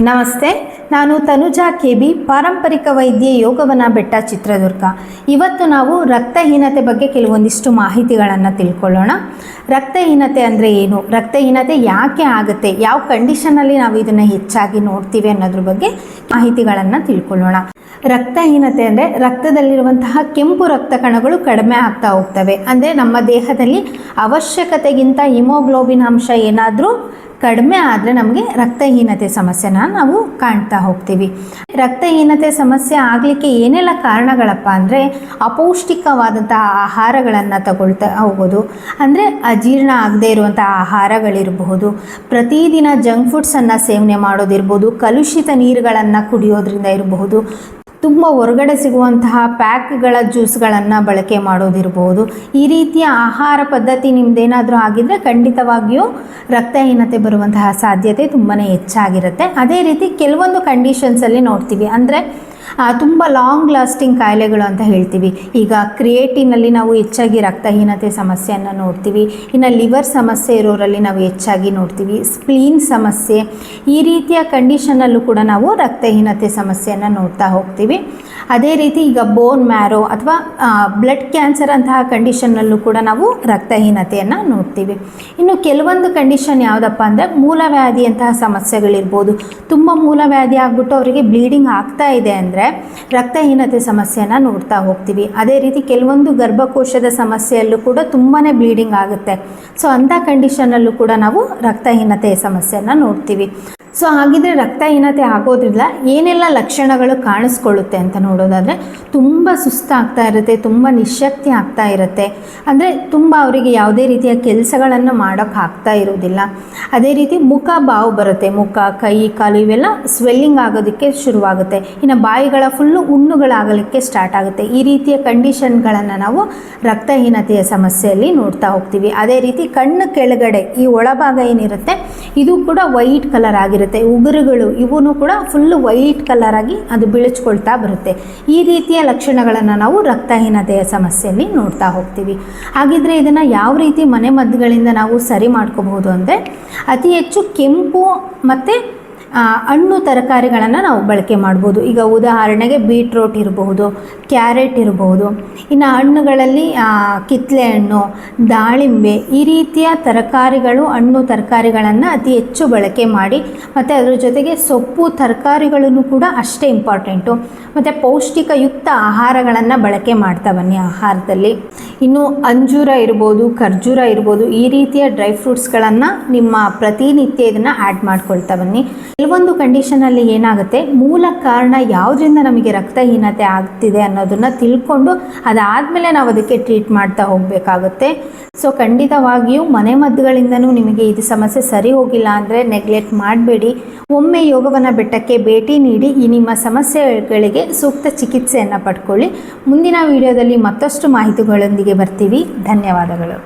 ನಮಸ್ತೆ, ನಾನು ತನುಜಾ ಕೆಬಿ, ಪಾರಂಪರಿಕ ವೈದ್ಯೆ, ಯೋಗವನ ಬೆಟ್ಟ, ಚಿತ್ರದುರ್ಗ. ಇವತ್ತು ನಾವು ರಕ್ತಹೀನತೆ ಬಗ್ಗೆ ಕೆಲವೊಂದಿಷ್ಟು ಮಾಹಿತಿಗಳನ್ನು ತಿಳ್ಕೊಳ್ಳೋಣ. ರಕ್ತಹೀನತೆ ಅಂದರೆ ಏನು, ರಕ್ತಹೀನತೆ ಯಾಕೆ ಆಗುತ್ತೆ, ಯಾವ ಕಂಡೀಷನಲ್ಲಿ ನಾವು ಇದನ್ನು ಹೆಚ್ಚಾಗಿ ನೋಡ್ತೀವಿ ಅನ್ನೋದ್ರ ಬಗ್ಗೆ ಮಾಹಿತಿಗಳನ್ನು ತಿಳ್ಕೊಳ್ಳೋಣ. ರಕ್ತಹೀನತೆ ಅಂದರೆ ರಕ್ತದಲ್ಲಿರುವಂತಹ ಕೆಂಪು ರಕ್ತ ಕಣಗಳು ಕಡಿಮೆ ಆಗ್ತಾ ಹೋಗ್ತವೆ. ಅಂದರೆ ನಮ್ಮ ದೇಹದಲ್ಲಿ ಅವಶ್ಯಕತೆಗಿಂತ ಹಿಮೋಗ್ಲೋಬಿನ್ ಅಂಶ ಏನಾದರೂ ಕಡಿಮೆ ಆದರೆ ನಮಗೆ ರಕ್ತಹೀನತೆ ಸಮಸ್ಯೆನ ನಾವು ಕಾಣ್ತಾ ಹೋಗ್ತೀವಿ. ರಕ್ತಹೀನತೆ ಸಮಸ್ಯೆ ಆಗಲಿಕ್ಕೆ ಏನೆಲ್ಲ ಕಾರಣಗಳಪ್ಪ ಅಂದರೆ ಅಪೌಷ್ಟಿಕವಾದಂತಹ ಆಹಾರಗಳನ್ನು ತಗೊಳ್ತಾ ಹೋಗೋದು, ಅಂದರೆ ಅಜೀರ್ಣ ಆಗದೇ ಇರುವಂಥ ಆಹಾರಗಳಿರಬಹುದು, ಪ್ರತಿದಿನ ಜಂಕ್ ಫುಡ್ಸನ್ನು ಸೇವನೆ ಮಾಡೋದಿರ್ಬೋದು, ಕಲುಷಿತ ನೀರುಗಳನ್ನು ಕುಡಿಯೋದ್ರಿಂದ ಇರಬಹುದು, ತುಂಬ ಹೊರಗಡೆ ಸಿಗುವಂತಹ ಪ್ಯಾಕ್ಗಳ ಜ್ಯೂಸ್ಗಳನ್ನು ಬಳಕೆ ಮಾಡೋದಿರ್ಬೋದು. ಈ ರೀತಿಯ ಆಹಾರ ಪದ್ಧತಿ ನಿಮ್ಮದೇನಾದರೂ ಆಗಿದ್ದರೆ ಖಂಡಿತವಾಗಿಯೂ ರಕ್ತಹೀನತೆ ಬರುವಂತಹ ಸಾಧ್ಯತೆ ತುಂಬಾ ಹೆಚ್ಚಾಗಿರುತ್ತೆ. ಅದೇ ರೀತಿ ಕೆಲವೊಂದು ಕಂಡೀಷನ್ಸಲ್ಲಿ ನೋಡ್ತೀವಿ, ಅಂದರೆ ತುಂಬ ಲಾಂಗ್ ಲಾಸ್ಟಿಂಗ್ ಕಾಯಿಲೆಗಳು ಅಂತ ಹೇಳ್ತೀವಿ. ಈಗ ಕ್ರಿಯೇಟಿನಲ್ಲಿ ನಾವು ಹೆಚ್ಚಾಗಿ ರಕ್ತಹೀನತೆ ಸಮಸ್ಯೆಯನ್ನು ನೋಡ್ತೀವಿ. ಇನ್ನು ಲಿವರ್ ಸಮಸ್ಯೆ ಇರೋರಲ್ಲಿ ನಾವು ಹೆಚ್ಚಾಗಿ ನೋಡ್ತೀವಿ. ಸ್ಪ್ಲೀನ್ ಸಮಸ್ಯೆ, ಈ ರೀತಿಯ ಕಂಡೀಷನಲ್ಲೂ ಕೂಡ ನಾವು ರಕ್ತಹೀನತೆ ಸಮಸ್ಯೆಯನ್ನು ನೋಡ್ತಾ ಹೋಗ್ತೀವಿ. ಅದೇ ರೀತಿ ಈಗ ಬೋನ್ ಮ್ಯಾರೋ ಅಥವಾ ಬ್ಲಡ್ ಕ್ಯಾನ್ಸರ್ ಅಂತಹ ಕಂಡೀಷನ್ನಲ್ಲೂ ಕೂಡ ನಾವು ರಕ್ತಹೀನತೆಯನ್ನು ನೋಡ್ತೀವಿ. ಇನ್ನು ಕೆಲವೊಂದು ಕಂಡೀಷನ್ ಯಾವುದಪ್ಪ ಅಂದರೆ ಮೂಲವ್ಯಾಧಿಯಂತಹ ಸಮಸ್ಯೆಗಳಿರ್ಬೋದು. ತುಂಬ ಮೂಲವ್ಯಾಧಿ ಆಗಿಬಿಟ್ಟು ಅವರಿಗೆ ಬ್ಲೀಡಿಂಗ್ ಆಗ್ತಾ ಇದೆ ಅಂದರೆ ರಕ್ತಹೀನತೆ ಸಮಸ್ಯೆಯನ್ನು ನೋಡ್ತಾ ಹೋಗ್ತೀವಿ. ಅದೇ ರೀತಿ ಕೆಲವೊಂದು ಗರ್ಭಕೋಶದ ಸಮಸ್ಯೆಯಲ್ಲೂ ಕೂಡ ತುಂಬಾ ಬ್ಲೀಡಿಂಗ್ ಆಗುತ್ತೆ. ಸೊ ಅಂಥ ಕಂಡೀಷನಲ್ಲೂ ಕೂಡ ನಾವು ರಕ್ತಹೀನತೆಯ ಸಮಸ್ಯೆಯನ್ನು ನೋಡ್ತೀವಿ. ಸೊ ಹಾಗಿದ್ರೆ ರಕ್ತಹೀನತೆ ಆಗೋದ್ರಿಂದ ಏನೆಲ್ಲ ಲಕ್ಷಣಗಳು ಕಾಣಿಸ್ಕೊಳ್ಳುತ್ತೆ ಅಂತ ನೋಡೋದಾದರೆ, ತುಂಬ ಸುಸ್ತಾಗ್ತಾ ಇರುತ್ತೆ, ತುಂಬ ನಿಶ್ಶಕ್ತಿ ಆಗ್ತಾ ಇರುತ್ತೆ, ಅಂದರೆ ತುಂಬ ಅವರಿಗೆ ಯಾವುದೇ ರೀತಿಯ ಕೆಲಸಗಳನ್ನು ಮಾಡೋಕ್ಕಾಗ್ತಾ ಇರೋದಿಲ್ಲ. ಅದೇ ರೀತಿ ಮುಖ ಬಾವು ಬರುತ್ತೆ, ಮುಖ, ಕೈ, ಕಾಲು ಇವೆಲ್ಲ ಸ್ವೆಲ್ಲಿಂಗ್ ಆಗೋದಕ್ಕೆ ಶುರುವಾಗುತ್ತೆ. ಇನ್ನು ಬಾಯಿಗಳ ಫುಲ್ಲು ಹುಣ್ಣುಗಳಾಗಲಿಕ್ಕೆ ಸ್ಟಾರ್ಟ್ ಆಗುತ್ತೆ. ಈ ರೀತಿಯ ಕಂಡೀಷನ್ಗಳನ್ನು ನಾವು ರಕ್ತಹೀನತೆಯ ಸಮಸ್ಯೆಯಲ್ಲಿ ನೋಡ್ತಾ ಹೋಗ್ತೀವಿ. ಅದೇ ರೀತಿ ಕಣ್ಣು ಕೆಳಗಡೆ ಈ ಒಳಭಾಗ ಏನಿರುತ್ತೆ ಇದು ಕೂಡ ವೈಟ್ ಕಲರ್ ಆಗಿರುತ್ತೆ. ಉಗುರುಗಳು ಇವೂ ಕೂಡ ಫುಲ್ಲು ವೈಟ್ ಕಲರ್ ಆಗಿ ಅದು ಬಿಳಿಸ್ಕೊಳ್ತಾ ಬರುತ್ತೆ. ಈ ರೀತಿಯ ಲಕ್ಷಣಗಳನ್ನು ನಾವು ರಕ್ತಹೀನತೆಯ ಸಮಸ್ಯೆಯಲ್ಲಿ ನೋಡ್ತಾ ಹೋಗ್ತೀವಿ. ಹಾಗಿದ್ರೆ ಇದನ್ನು ಯಾವ ರೀತಿ ಮನೆಮದ್ದುಗಳಿಂದ ನಾವು ಸರಿ ಮಾಡ್ಕೋಬಹುದು ಅಂದರೆ, ಅತಿ ಹೆಚ್ಚು ಕೆಂಪು ಮತ್ತು ಹಣ್ಣು ತರಕಾರಿಗಳನ್ನು ನಾವು ಬಳಕೆ ಮಾಡ್ಬೋದು. ಈಗ ಉದಾಹರಣೆಗೆ ಬೀಟ್ರೋಟ್ ಇರಬಹುದು, ಕ್ಯಾರೆಟ್ ಇರಬಹುದು. ಇನ್ನು ಹಣ್ಣುಗಳಲ್ಲಿ ಕಿತ್ತಳೆ ಹಣ್ಣು, ದಾಳಿಂಬೆ, ಈ ರೀತಿಯ ತರಕಾರಿಗಳು, ಹಣ್ಣು ತರಕಾರಿಗಳನ್ನು ಅತಿ ಹೆಚ್ಚು ಬಳಕೆ ಮಾಡಿ, ಮತ್ತು ಅದರ ಜೊತೆಗೆ ಸೊಪ್ಪು ತರಕಾರಿಗಳನ್ನು ಕೂಡ ಅಷ್ಟೇ ಇಂಪಾರ್ಟೆಂಟು. ಮತ್ತು ಪೌಷ್ಟಿಕಯುಕ್ತ ಆಹಾರಗಳನ್ನು ಬಳಕೆ ಮಾಡ್ತಾ ಬನ್ನಿ ಆಹಾರದಲ್ಲಿ. ಇನ್ನು ಅಂಜೂರ ಇರ್ಬೋದು, ಖರ್ಜೂರ ಇರ್ಬೋದು, ಈ ರೀತಿಯ ಡ್ರೈ ಫ್ರೂಟ್ಸ್ಗಳನ್ನು ನಿಮ್ಮ ಪ್ರತಿನಿತ್ಯ ಇದನ್ನು ಆ್ಯಡ್ ಮಾಡ್ಕೊಳ್ತಾ ಬನ್ನಿ. ಕೆಲವೊಂದು ಕಂಡೀಷನಲ್ಲಿ ಏನಾಗುತ್ತೆ, ಮೂಲ ಕಾರಣ ಯಾವುದರಿಂದ ನಮಗೆ ರಕ್ತಹೀನತೆ ಆಗ್ತಿದೆ ಅನ್ನೋದನ್ನು ತಿಳ್ಕೊಂಡು ಅದಾದಮೇಲೆ ನಾವು ಅದಕ್ಕೆ ಟ್ರೀಟ್ ಮಾಡ್ತಾ ಹೋಗಬೇಕಾಗುತ್ತೆ. ಸೊ ಖಂಡಿತವಾಗಿಯೂ ಮನೆಮದ್ದುಗಳಿಂದನೂ ನಿಮಗೆ ಇದು ಸಮಸ್ಯೆ ಸರಿ ಹೋಗಿಲ್ಲ ಅಂದರೆ ನೆಗ್ಲೆಕ್ಟ್ ಮಾಡಬೇಡಿ. ಒಮ್ಮೆ ಯೋಗವನ ಬೆಟ್ಟಕ್ಕೆ ಭೇಟಿ ನೀಡಿ ಈ ನಿಮ್ಮ ಸಮಸ್ಯೆಗಳಿಗೆ ಸೂಕ್ತ ಚಿಕಿತ್ಸೆಯನ್ನು ಪಡ್ಕೊಳ್ಳಿ. ಮುಂದಿನ ವಿಡಿಯೋದಲ್ಲಿ ಮತ್ತಷ್ಟು ಮಾಹಿತಿಗಳೊಂದಿಗೆ ಬರ್ತೀವಿ. ಧನ್ಯವಾದಗಳು.